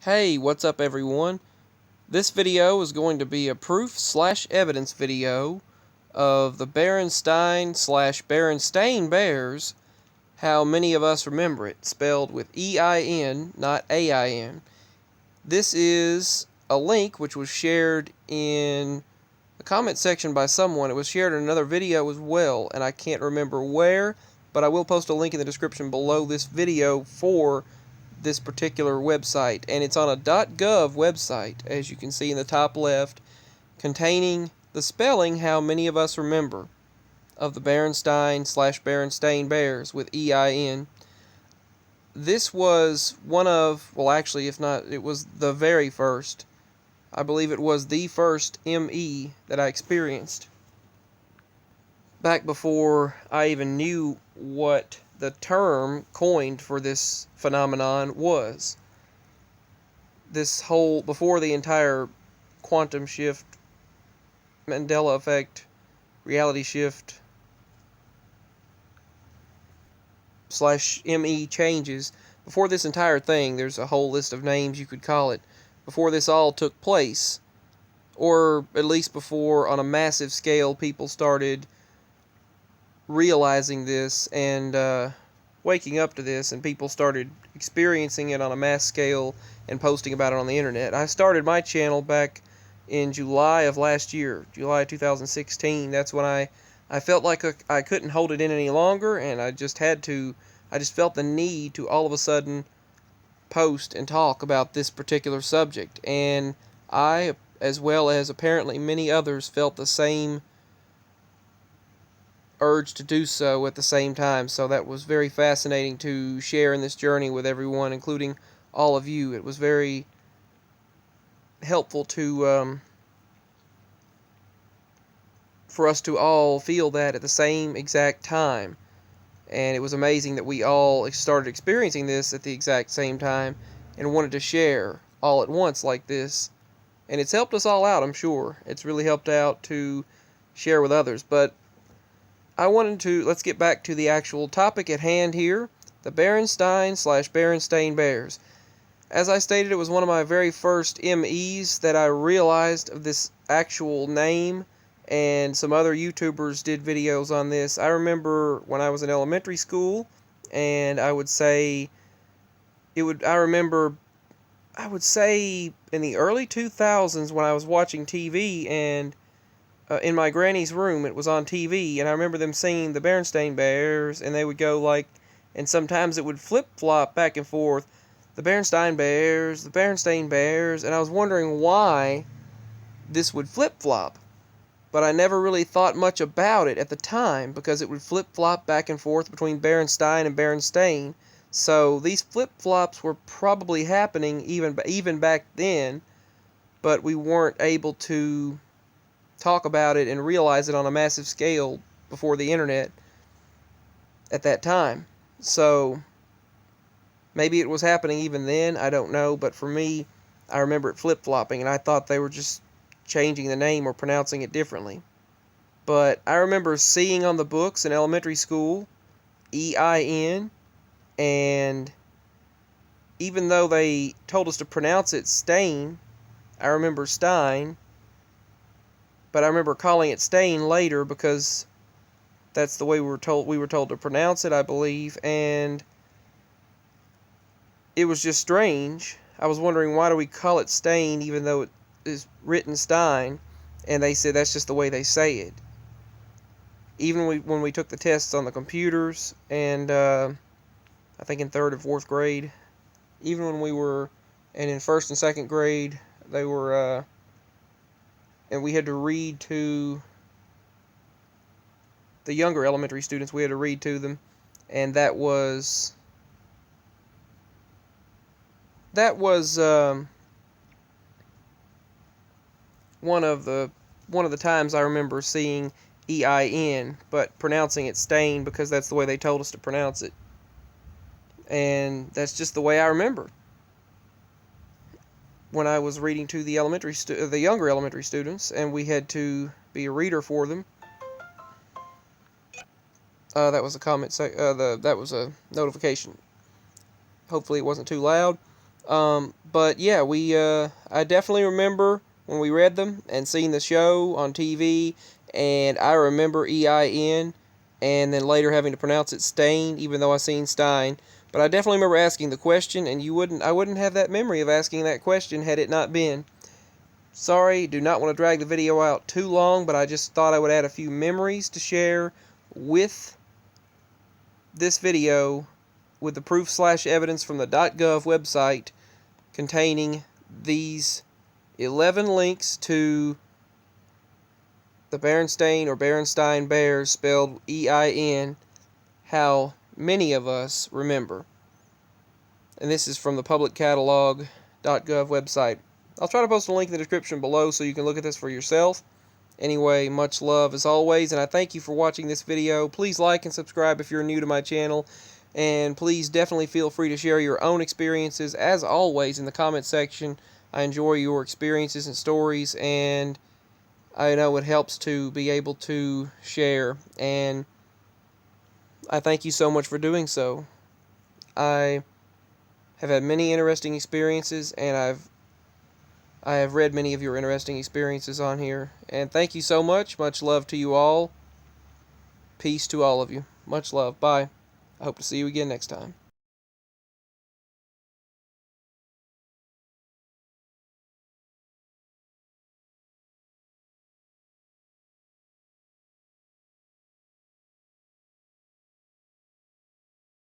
Hey, what's up everyone? This video is going to be a proof/evidence video of the Berenstein/Berenstain Bears, how many of us remember it, spelled with E-I-N, not A-I-N. This is a link which was shared in the comment section by someone. It was shared in another video as well, and I can't remember where, but I will post a link in the description below this video for this particular website, and it's on a .gov website, as you can see in the top left, containing the spelling how many of us remember of the Berenstein/Berenstain Bears with E-I-N. This was one of, well actually if not, it was the very first, I believe it was the first ME that I experienced. Back before I even knew what the term coined for this phenomenon was. Before the entire quantum shift, Mandela effect, reality shift, /ME changes, before this entire thing, there's a whole list of names you could call it, before this all took place, or at least before on a massive scale people started realizing this and waking up to this, and people started experiencing it on a mass scale and posting about it on the internet. I started my channel back in July of last year, July 2016. That's when I felt like I couldn't hold it in any longer, and I just felt the need to all of a sudden post and talk about this particular subject. And I, as well as apparently many others, felt the same urge to do so at the same time, so that was very fascinating to share in this journey with everyone, including all of you. It was very helpful to for us to all feel that at the same exact time, and it was amazing that we all started experiencing this at the exact same time and wanted to share all at once like this, and it's helped us all out. I'm sure it's really helped out to share with others. But let's get back to the actual topic at hand here, the Berenstein/Berenstain Bears. As I stated, it was one of my very first MEs that I realized of this actual name, and some other YouTubers did videos on this. I remember when I was in elementary school, and I would say in the early 2000s when I was watching TV, and in my granny's room, it was on TV, and I remember them singing the Berenstein Bears, and they would go like, and sometimes it would flip-flop back and forth, the Berenstein Bears, the Berenstein Bears, and I was wondering why this would flip-flop, but I never really thought much about it at the time, because it would flip-flop back and forth between Berenstein and Berenstain, so these flip-flops were probably happening even back then, but we weren't able to talk about it and realize it on a massive scale before the internet at that time. So maybe it was happening even then, I don't know, but for me, I remember it flip-flopping, and I thought they were just changing the name or pronouncing it differently. But I remember seeing on the books in elementary school E-I-N, and even though they told us to pronounce it Stain, I remember Stein, but I remember calling it Stain later because that's the way we were told to pronounce it, I believe, and it was just strange. I was wondering, why do we call it Stain even though it is written Stein? And they said that's just the way they say it. Even when we took the tests on the computers, and I think in 3rd or 4th grade, even when we were, and in 1st and 2nd grade, they were, and we had to read to the younger elementary students, we had to read to them, and that was one of the times I remember seeing E-I-N, but pronouncing it Stain because that's the way they told us to pronounce it. And that's just the way I remember when I was reading to the younger elementary students, and we had to be a reader for them. That was a that was a notification. Hopefully it wasn't too loud. But yeah, I definitely remember when we read them and seeing the show on TV, and I remember EIN, and then later having to pronounce it Stain, even though I seen Stein. But I definitely remember asking the question, and I wouldn't have that memory of asking that question had it not been. Sorry, do not want to drag the video out too long, but I just thought I would add a few memories to share with this video, with the proof/evidence from the .gov website containing these 11 links to the Berenstein or Berenstein Bears, spelled EIN, how many of us remember. And this is from the publiccatalog.gov website. I'll try to post a link in the description below so you can look at this for yourself. Anyway, much love as always, and I thank you for watching this video. Please like and subscribe if you're new to my channel, and please definitely feel free to share your own experiences, as always, in the comment section. I enjoy your experiences and stories, and I know it helps to be able to share, and I thank you so much for doing so. I have had many interesting experiences, and I have read many of your interesting experiences on here. And thank you so much. Much love to you all. Peace to all of you. Much love. Bye. I hope to see you again next time.